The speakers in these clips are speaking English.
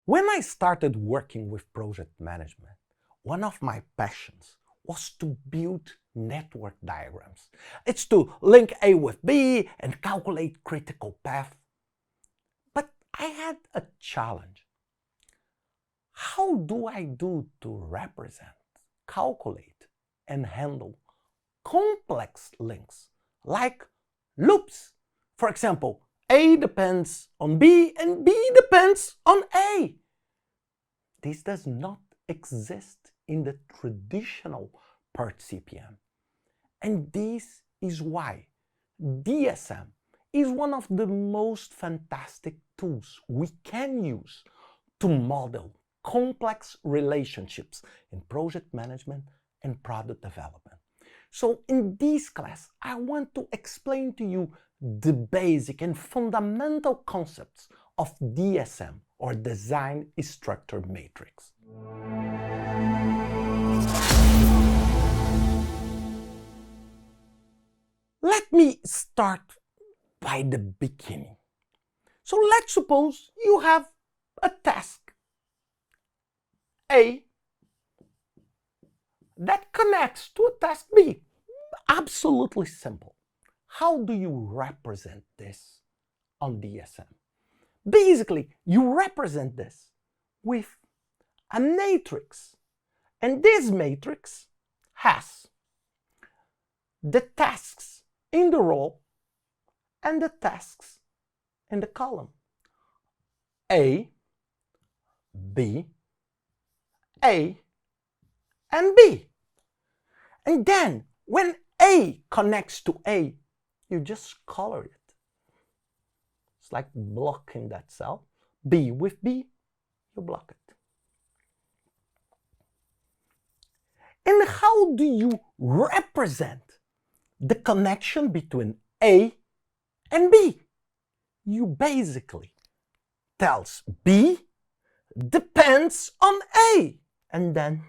When I started working with project management, one of my passions was to build network diagrams. It's to link A with B and calculate critical path. But I had a challenge. How do I do to represent, calculate, and handle complex links like loops? For example, A depends on B and B depends on A. This does not exist in the traditional PERT CPM. And this is why DSM is one of the most fantastic tools we can use to model complex relationships in project management and product development. So in this class, I want to explain to you the basic and fundamental concepts of DSM, or Design Structure Matrix. Let me start by the beginning. So let's suppose you have a task A that connects to a task B. Absolutely simple. How do you represent this on DSM? Basically, you represent this with a matrix. And this matrix has the tasks in the row and the tasks in the column. A, B, A, and B. And then when A connects to A, you just color it. It's like blocking that cell. B with B, you block it. And how do you represent the connection between A and B? You basically tells B depends on A, and then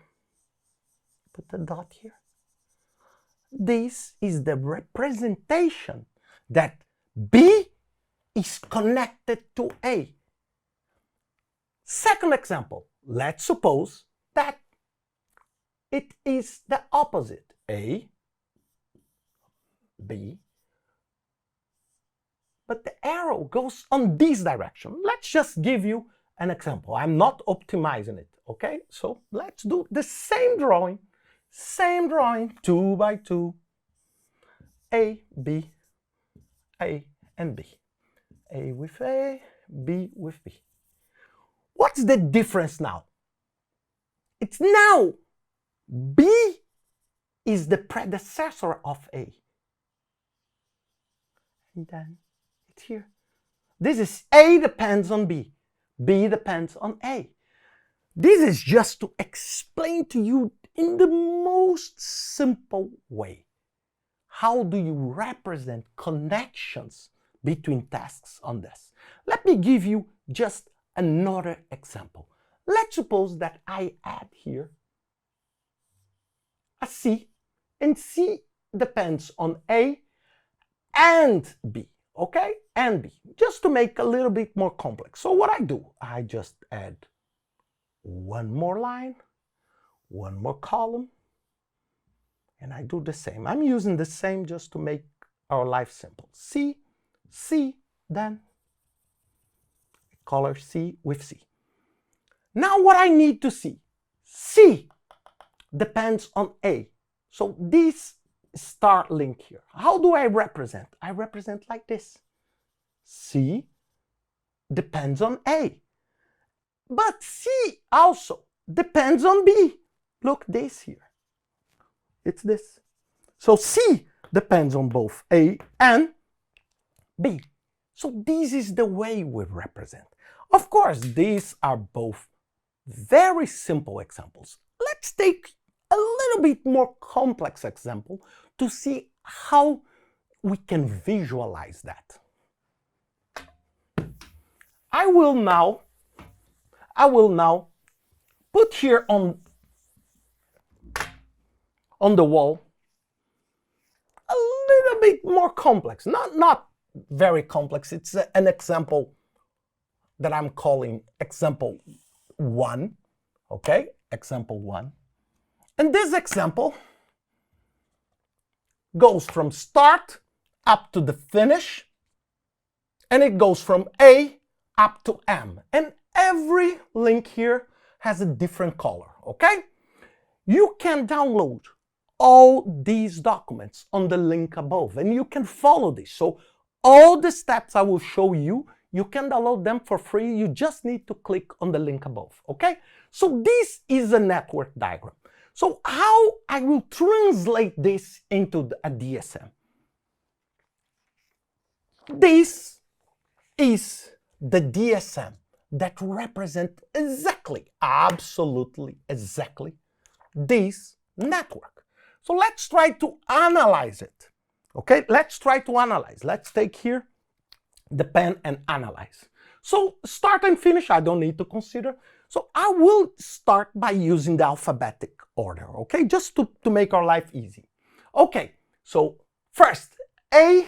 put the dot here. This is the representation that B is connected to A. Second example, let's suppose that it is the opposite. A, B, but the arrow goes on this direction. Let's just give you an example. I'm not optimizing it, okay? So let's do the same drawing, 2 by 2, A, B, A, and B. A with A, B with B. What's the difference now? It's now B is the predecessor of A. And then it's here. This is A depends on B. B depends on A. This is just to explain to you in the most simple way. How do you represent connections between tasks on this? Let me give you just another example. Let's suppose that I add here a C, and C depends on A and B, okay? And B, just to make a little bit more complex. So what I do, I just add one more line, one more column, and I do the same. I'm using the same just to make our life simple. C, C, then color C with C. Now what I need to see, C depends on A. So this star link here, how do I represent? I represent like this. C depends on A. But C also depends on B. Look this here. It's this. So C depends on both A and B. So this is the way we represent. Of course, these are both very simple examples. Let's take a little bit more complex example to see how we can visualize that. I will now put here on the wall a little bit more complex, not very complex. It's an example that I'm calling example 1, okay? Example 1. And this example goes from start up to the finish, and it goes from A up to M. And every link here has a different color, okay? You can download all these documents on the link above, and you can follow this. So all the steps I will show you, you can download them for free. You just need to click on the link above, okay? So this is a network diagram. So how I will translate this into a DSM? This is the DSM that represents exactly, absolutely exactly, this network. So let's try to analyze it, okay? Let's try to analyze. Let's take here the pen and analyze. So start and finish, I don't need to consider. So I will start by using the alphabetic order, okay? Just to make our life easy. Okay, so first, A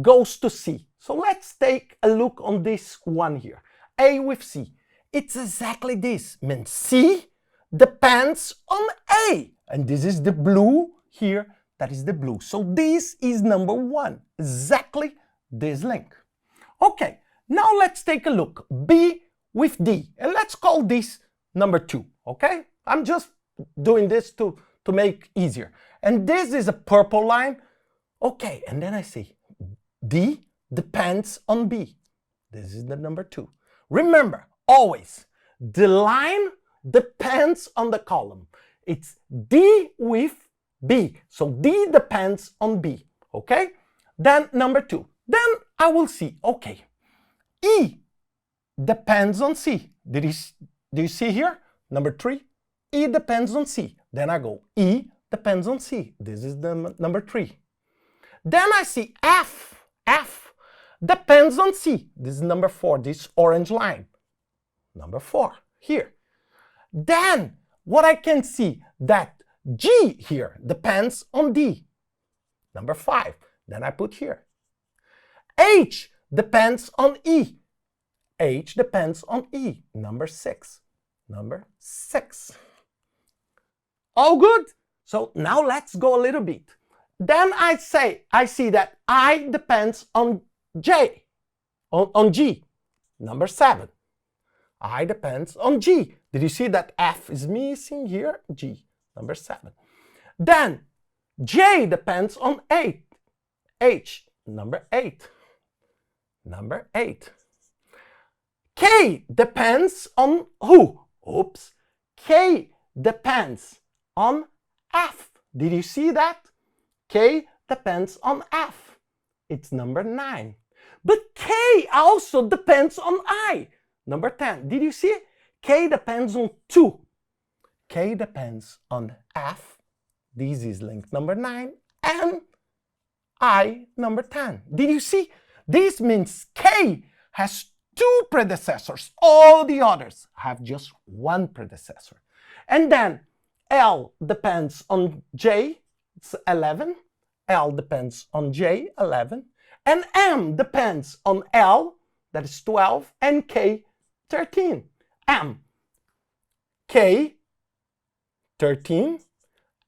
goes to C. So let's take a look on this one here. A with C. It's exactly this. Means C depends on A. And this is the blue here. That is the blue. So this is number 1. Exactly this link. Okay, now let's take a look. B with D. And let's call this number 2. Okay? I'm just doing this to make easier. And this is a purple line. Okay, and then I see D depends on B. This is the number 2. Remember, always, the line depends on the column. It's D with B. So D depends on B. Okay? Then number 2. Then I will see, okay, E depends on C. Do you see here? Number 3. E depends on C. Then I go, E depends on C. This is the number 3. Then I see F. F depends on C. This is number 4, this orange line. Number 4, here. Then, what I can see, that G here depends on D. Number 5. Then I put here. H depends on E. H depends on E. Number 6. Number 6. All good? So now let's go a little bit. Then I see that I depends on J, on G. Number 7. I depends on G. Did you see that F is missing here? G. Number 7. Then J depends on 8. H. Number 8. Number 8. K depends on who? Oops. K depends on F. Did you see that? K depends on F. It's number 9. But K also depends on I. Number 10. Did you see? K depends on 2. K depends on F. This is link number 9. And I number 10. Did you see? This means K has 2 predecessors. All the others have just 1 predecessor. And then L depends on J. It's 11. L depends on J, 11. And M depends on L, that is 12, and K, 13. M, K, 13,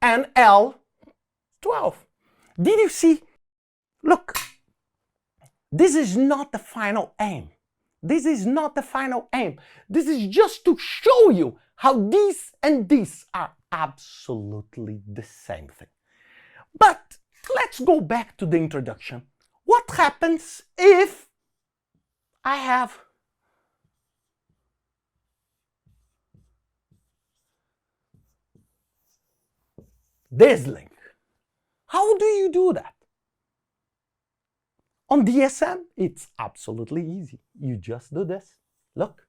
and L, 12. Did you see? Look, this is not the final aim. This is not the final aim. This is just to show you how this and this are absolutely the same thing. But let's go back to the introduction. What happens if I have this link? How do you do that? On DSM, it's absolutely easy. You just do this. Look.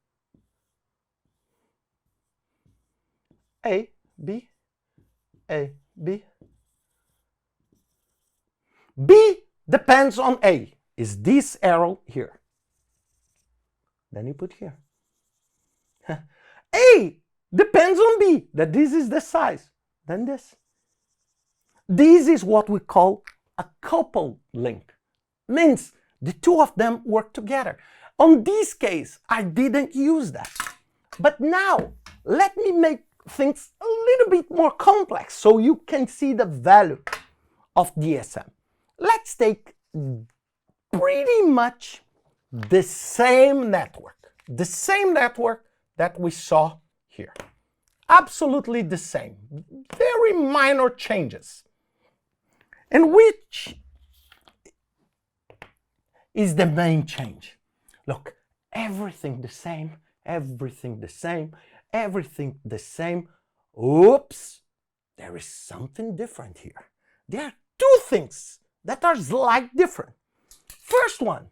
A, B, A, B. B depends on A. Is this arrow here? Then you put here. A depends on B. That this is the size. Then this. This is what we call a coupled link. Means the two of them work together. On this case, I didn't use that. But now, let me make things a little bit more complex so you can see the value of DSM. Let's take pretty much the same network that we saw here. Absolutely the same, very minor changes. And which is the main change? Look, everything the same, everything the same, everything the same. Oops, there is something different here. There are two things that are slightly different. First one,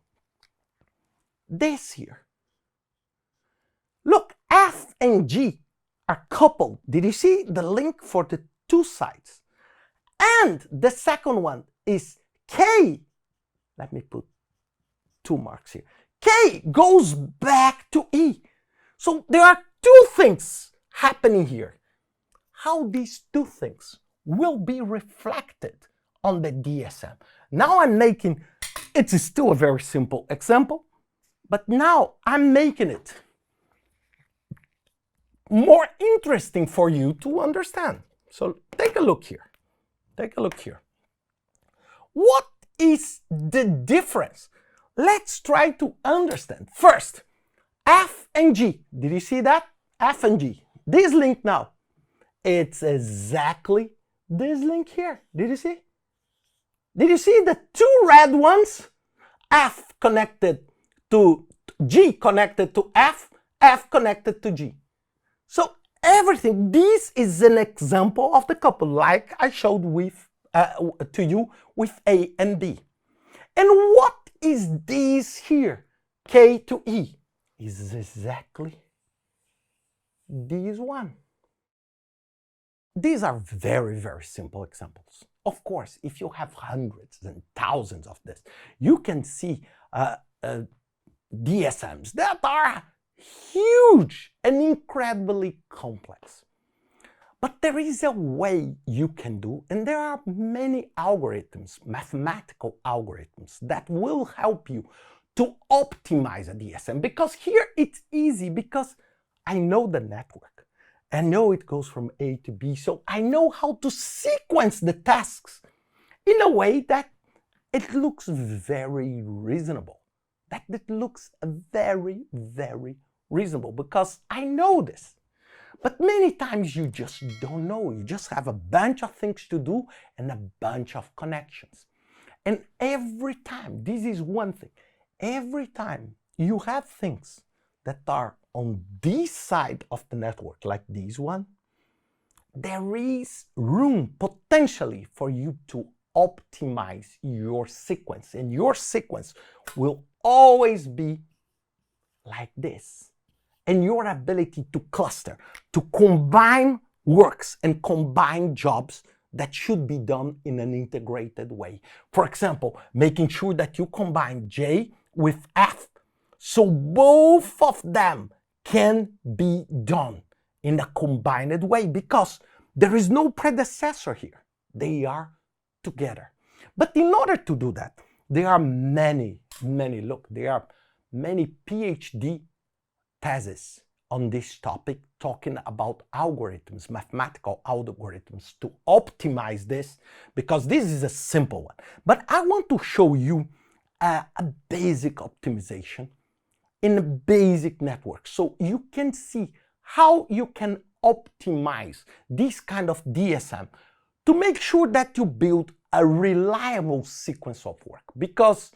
this here. Look, F and G are coupled. Did you see the link for the two sides? And the second one is K. Let me put 2 marks here. K goes back to E. So there are two things happening here. How these two things will be reflected on the DSM. Now I'm making, it's still a very simple example, but now I'm making it more interesting for you to understand. So take a look here. Take a look here. What is the difference? Let's try to understand. First, F and G. Did you see that? F and G. This link now, it's exactly this link here. Did you see? Did you see the two red ones? F connected to G connected to F, F connected to G. So everything, this is an example of the couple like I showed with to you with A and B. And what is this here? K to E is exactly this one. These are very, very simple examples. Of course, if you have hundreds and thousands of this, you can see DSMs that are huge and incredibly complex. But there is a way you can do, and there are many algorithms, mathematical algorithms, that will help you to optimize a DSM. Because here it's easy, because I know the network. I know it goes from A to B, so I know how to sequence the tasks in a way that it looks very reasonable. That it looks very, very reasonable, because I know this. But many times you just don't know. You just have a bunch of things to do and a bunch of connections. And every time, this is one thing, every time you have things that are on this side of the network, like this one, there is room potentially for you to optimize your sequence. And your sequence will always be like this. And your ability to cluster, to combine works and combine jobs that should be done in an integrated way. For example, making sure that you combine J with F, so both of them can be done in a combined way, because there is no predecessor here. They are together. But in order to do that, there are many PhD theses on this topic talking about algorithms, mathematical algorithms to optimize this, because this is a simple one. But I want to show you a basic optimization in a basic network, so you can see how you can optimize this kind of DSM to make sure that you build a reliable sequence of work. Because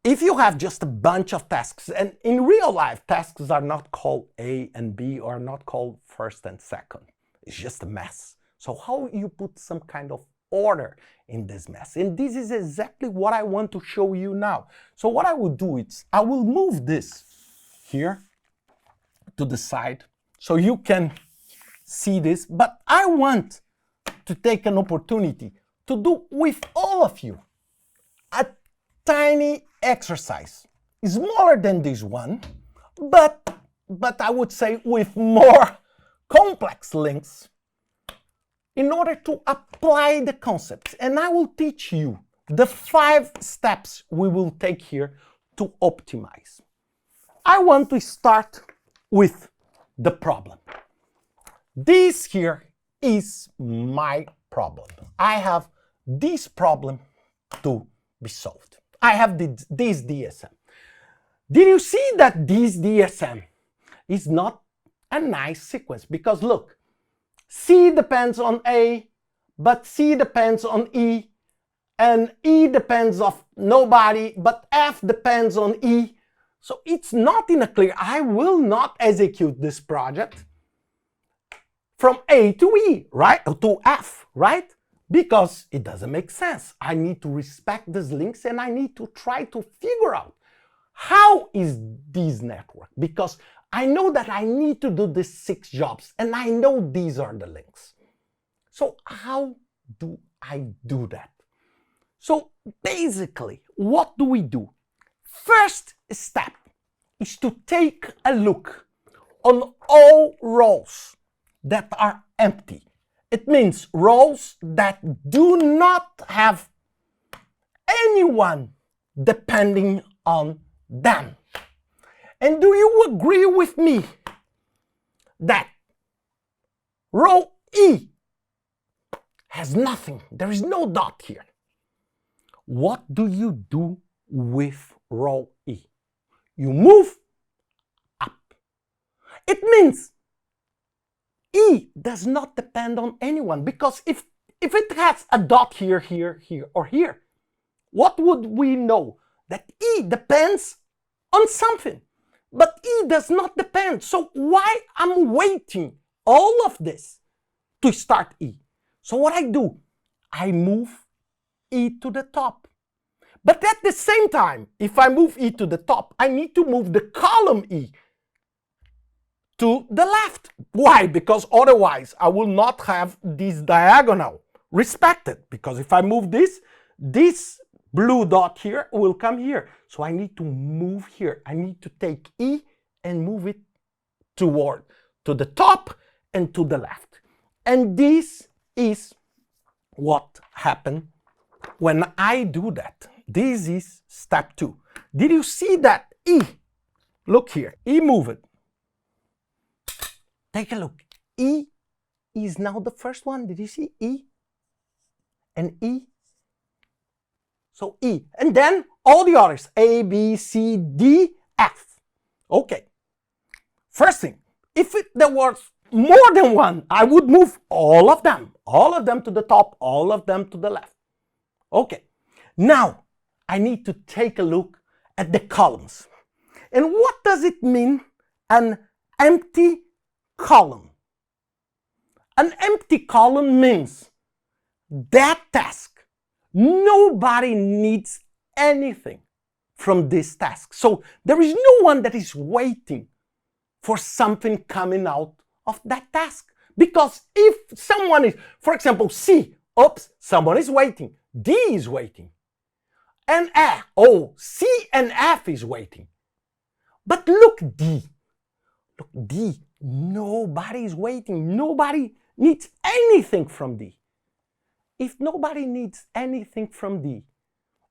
if you have just a bunch of tasks, and in real life, tasks are not called A and B, or not called first and second. It's just a mess. So how you put some kind of order in this mess? And this is exactly what I want to show you now. So what I will do is, I will move this here to the side so you can see this. But I want to take an opportunity to do with all of you a tiny exercise, smaller than this one, but I would say with more complex links, in order to apply the concepts. And I will teach you the 5 steps we will take here to optimize. I want to start with the problem. This here is my problem. I have this problem to be solved. I have this DSM. Did you see that this DSM is not a nice sequence? Because look, C depends on A, but C depends on E, and E depends on nobody, but F depends on E. So it's not in a clear. I will not execute this project from A to E, right? To F, right? Because it doesn't make sense. I need to respect these links and I need to try to figure out how is this network? Because I know that I need to do these 6 jobs and I know these are the links. So how do I do that? So basically, what do we do? First step is to take a look on all rows that are empty. It means rows that do not have anyone depending on them. And do you agree with me that row E has nothing? There is no dot here. What do you do with row E? You move up. It means E does not depend on anyone, because if it has a dot here, here, here, or here, what would we know? That E depends on something, but E does not depend. So why I'm waiting all of this to start E? So what I do, I move E to the top. But at the same time, if I move E to the top, I need to move the column E to the left. Why? Because otherwise I will not have this diagonal respected. Because if I move this blue dot here will come here. So I need to move here. I need to take E and move it to the top and to the left. And this is what happened when I do that. This is step 2. Did you see that E? Look here, E move it. Take a look. E is now the first one. Did you see E? And E. So E. And then all the others. A, B, C, D, F. Okay. First thing, if there was more than one, I would move all of them to the top, all of them to the left. Okay. Now, I need to take a look at the columns. And what does it mean, an empty column? An empty column means that task, nobody needs anything from this task. So there is no one that is waiting for something coming out of that task. Because if someone is, for example, C, oops, someone is waiting. D is waiting. And F, oh, C and F is waiting. But look D. Look D, nobody is waiting. Nobody needs anything from D. If nobody needs anything from D,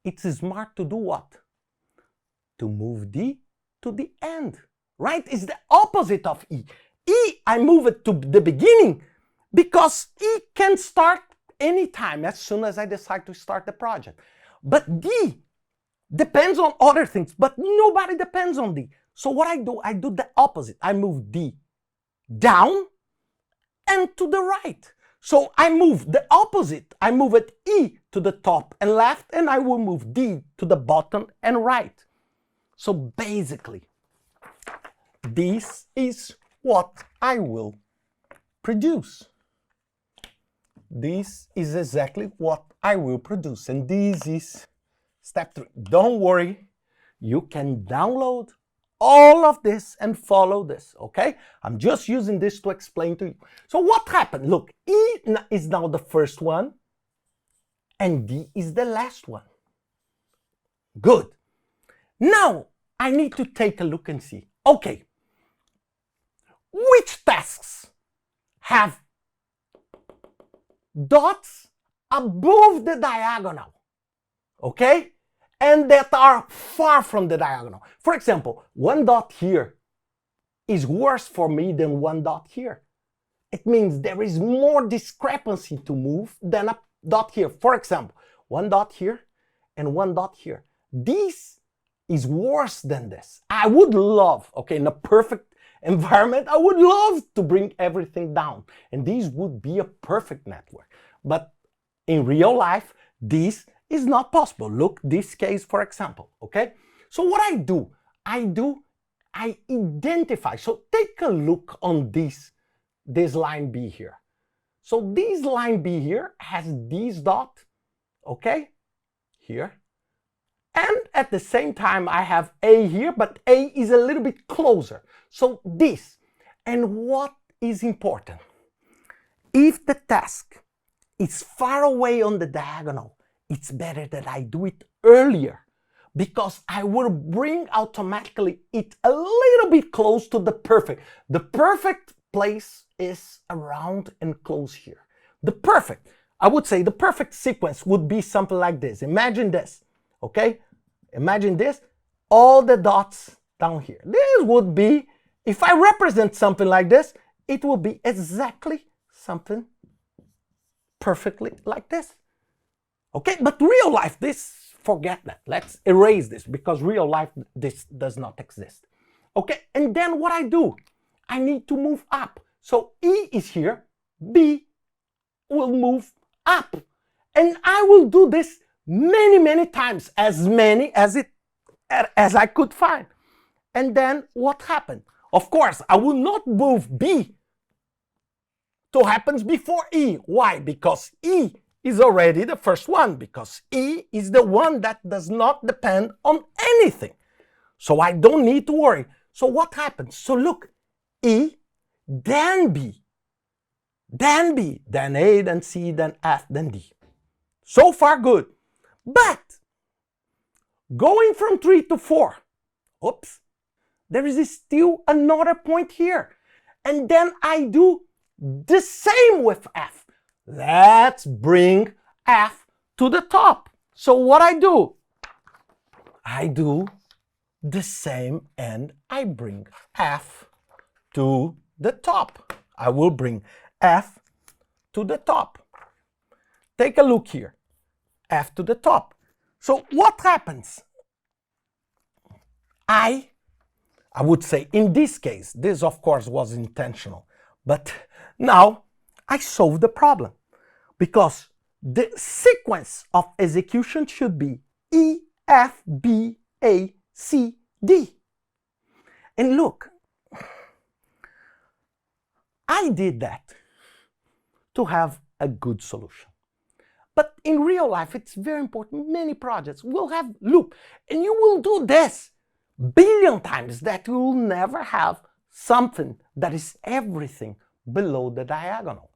it's smart to do what? To move D to the end, right? It's the opposite of E. E, I move it to the beginning because E can start anytime as soon as I decide to start the project. But D depends on other things, but nobody depends on D. So what I do the opposite. I move D down and to the right. So I move the opposite. I move it E to the top and left, and I will move D to the bottom and right. So basically, this is what I will produce. This is exactly what I will produce. And this is step 3. Don't worry, you can download all of this and follow this, okay? I'm just using this to explain to you. So what happened? Look, E is now the first one, and D is the last one. Good. Now, I need to take a look and see, okay, which tasks have dots above the diagonal, okay? and that are far from the diagonal. For example, one dot here is worse for me than one dot here. It means there is more discrepancy to move than a dot here. For example, one dot here and one dot here. This is worse than this. I would love, okay, in a perfect environment, I would love to bring everything down. And this would be a perfect network. But in real life, this is not possible. Look, this case, for example, okay? So what I do, I identify. So take a look on this line B here. So this line B here has this dot, okay, here. And at the same time, I have A here, but A is a little bit closer. So this. And what is important? If the task is far away on the diagonal, it's better that I do it earlier, because I will bring automatically it a little bit close to the perfect. The perfect place is around and close here. The perfect, I would say the perfect sequence would be something like this. Imagine this, okay? Imagine this, all the dots down here. This would be, if I represent something like this, it will be exactly something perfectly like this. Okay, but real life, this, forget that. Let's erase this, because real life, this does not exist. Okay, and then what I do, I need to move up. So E is here, B will move up. And I will do this many, many times, as many as I could find. And then what happened? Of course, I will not move B to happens before E. Why? Because E is already the first one, because E is the one that does not depend on anything. So I don't need to worry. So what happens? So look, E, then B, then B, then A, then C, then F, then D. So far good. But going from 3 to 4, oops, there is still another point here. And then I do the same with F. Let's bring F to the top. So what I do the same and I bring F to the top. I will bring F to the top. Take a look here. F to the top. So what happens? I would say in this case, this of course was intentional, but now I solved the problem, because the sequence of execution should be E, F, B, A, C, D. And look, I did that to have a good solution. But in real life, it's very important. Many projects will have loop, and you will do this billion times, that you will never have something that is everything below the diagonal.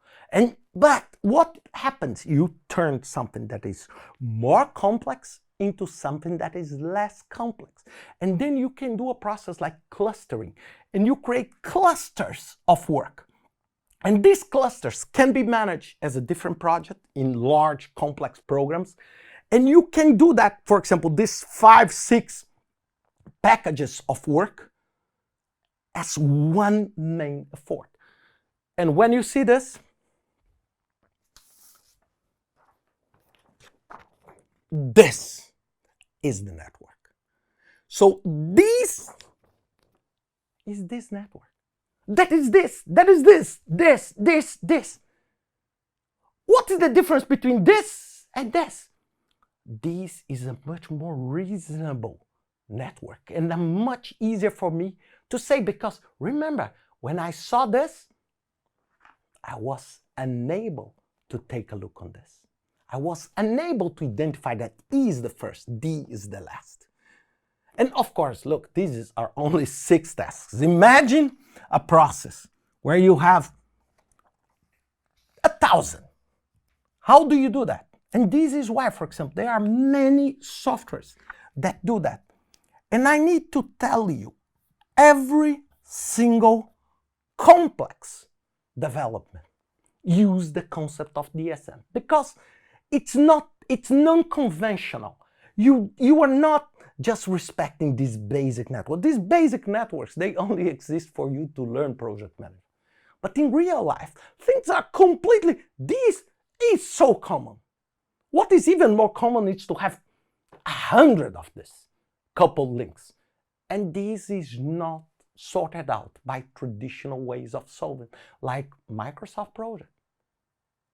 But what happens? You turn something that is more complex into something that is less complex. And then you can do a process like clustering, and you create clusters of work. And these clusters can be managed as a different project in large, complex programs. And you can do that, for example, these 5, 6 packages of work as one main effort. And when you see this, this is the network. So this is this network. That is this, that is this, this. What is the difference between this and this? This is a much more reasonable network, and a much easier for me to say, because remember, when I saw this, I was unable to take a look on this. I was unable to identify that E is the first, D is the last. And of course, look, these are only 6 tasks. Imagine a process where you have 1,000. How do you do that? And this is why, for example, there are many softwares that do that. And I need to tell you, every single complex development use the concept of DSM, because it's non-conventional. You are not just respecting these basic networks. These basic networks, they only exist for you to learn project management. But in real life, things are completely, this is so common. What is even more common is to have 100 of this coupled links. And this is not sorted out by traditional ways of solving, like Microsoft Project.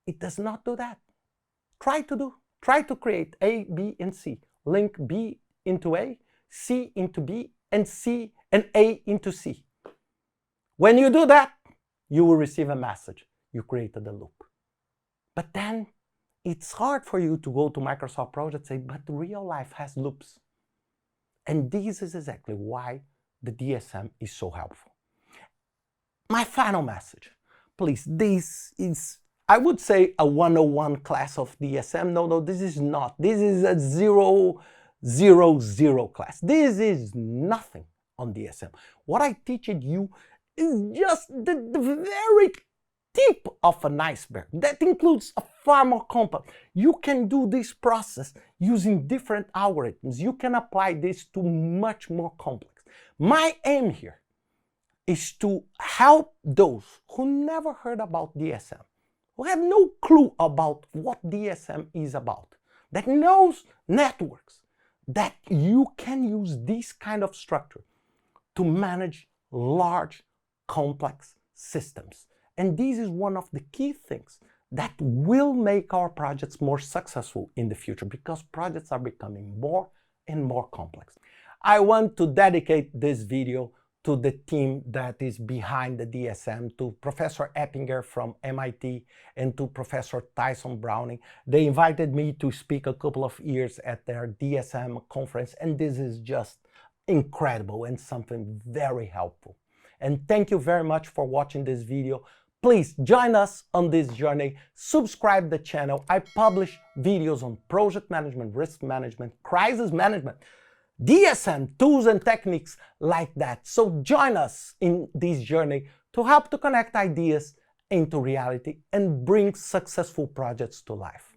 It does not do that. Try to create A, B, and C. Link B into A, C into B, and C and A into C. When you do that, you will receive a message. You created a loop. But then it's hard for you to go to Microsoft Project and say, but real life has loops. And this is exactly why the DSM is so helpful. My final message, please, this is, I would say, a 101 class of DSM. No, this is not. This is a 000 class. This is nothing on DSM. What I teach you is just the very tip of an iceberg. That includes a far more complex. You can do this process using different algorithms. You can apply this to much more complex. My aim here is to help those who never heard about DSM, who have no clue about what DSM is about, that knows networks, that you can use this kind of structure to manage large, complex systems. And this is one of the key things that will make our projects more successful in the future, because projects are becoming more and more complex. I want to dedicate this video to the team that is behind the DSM, to Professor Eppinger from MIT and to Professor Tyson Browning. They invited me to speak a couple of years at their DSM conference, and this is just incredible and something very helpful. And thank you very much for watching this video. Please join us on this journey. Subscribe the channel. I publish videos on project management, risk management, crisis management, DSM tools and techniques like that. So join us in this journey to help to connect ideas into reality and bring successful projects to life.